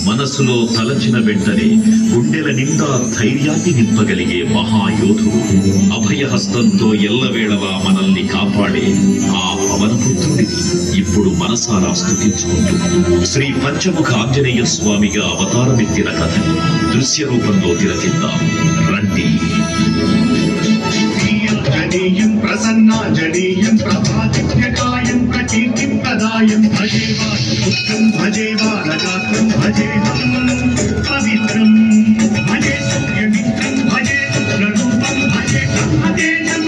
మనసులో తలచిన వెంటనే గుండెల నిండా ధైర్యాన్ని నింపగలిగే మహాయోధుడు, అభయహస్తంతో ఎల్లవేళలా మనల్ని కాపాడే ఆ పవనపుత్రుడిని ఇప్పుడు మనసారా స్తుతించుకుంటూ శ్రీ పంచముఖ ఆంజనేయ స్వామిగా అవతారమెత్తిన కథని దృశ్య రూపంలో తిలకిద్దాం రండి. ప్రసన్నాంజనేయం ప్రభాదిత్యకాయం ప్రకీర్తిం ప్రదాయం భజేవా పుత్రం భజేవా నగాత్రం భజేహం పవిత్రం భజే సూర్యమిత్రం భజే రూపం భజే బ్రహ్మతేజం.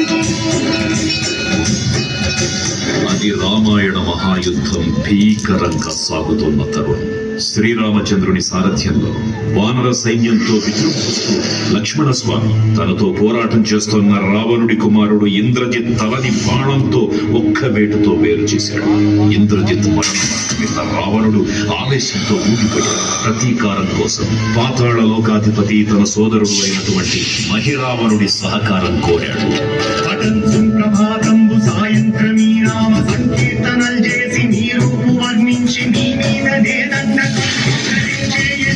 అది రామాయణ మహాయుద్ధం భీకరంగా సాగుతున్న తరుణం. శ్రీరామచంద్రుని సారథ్యంలో వానర సైన్యంతో విజృంభిస్తూ లక్ష్మణ స్వామి తనతో పోరాటం చేస్తున్న రావణుడి కుమారుడు ఇంద్రజిత్ తలని బాణంతో ఒక్క వేటుతో వేరు చేశాడు. ఇంద్రజిత్ మరణం విన్న రావణుడు ఆవేశంతో ఊగిపోయాడు. ప్రతీకారం కోసం పాతాళ లోకాధిపతి తన సోదరుడు అయినటువంటి మహిరావణుడి సహకారం కోరాడు. సాయంత్రమీ రామ సంకీర్తనలు చేసి నీ రూపు వర్ణించి నీ మీద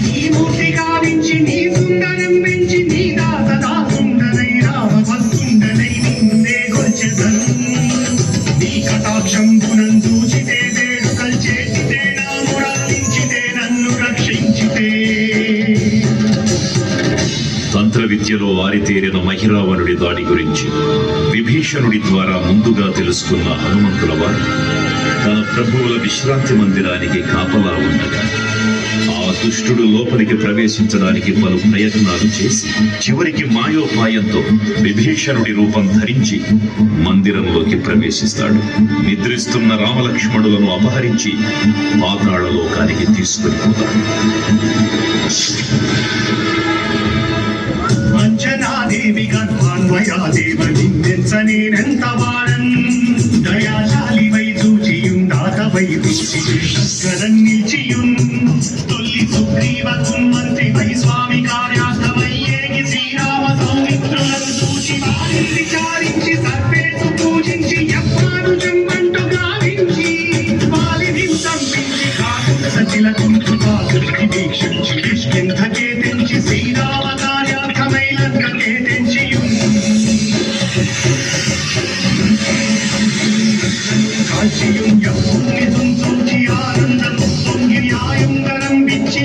నీ మూర్తి గావించి నీ సుందరం పెంచి నీ దాసదా సుందరై రామ భక్తుండనై ముందే గొల్చెదను. నీ కటాక్షంబునం చూచితే వేడుకలు చేసితే నా మురాలించితే నన్ను రక్షించితే. తంత్ర విద్యలో ఆరితేరిన మహిరావణుడి దాడి గురించి విభీషణుడి ద్వారా ముందుగా తెలుసుకున్న హనుమంతుల వారు తన ప్రభువుల విశ్రాంతి మందిరానికి కాపలా ఉండగా ఆ దుష్టుడు లోపలికి ప్రవేశించడానికి పలు ప్రయత్నాలు చేసి చివరికి మాయోపాయంతో విభీషణుడి రూపం ధరించి మందిరంలోకి ప్రవేశిస్తాడు. నిద్రిస్తున్న రామలక్ష్మణులను అపహరించి పాతాళ లోకానికి తీసుకెళ్ళిపోతాడు. అంజనాదేవి గర్భాన్వయాదేవ నిందించనేనంత వారన్ దయాశాలి వై చూచియుందాతవై శస్కరన్ నిలిచియున్ తొల్లి సుగ్రీవకున్ మంత్రి వై స్వామి కార్యార్థమయ్యేగి శ్రీరామ సౌమిత్రులను చూచి వారిని విచారించి సర్వేసు పూజించి ఎప్పాను చెంబంటు గావించి వాలిని సంపించి కాకుండా సచిల కుంటు పాసుకి వీక్షించి కిష్కింధకే తెంచి శ్రీరామ ఆనందం పొంగి ఆయుంగరం విచ్చి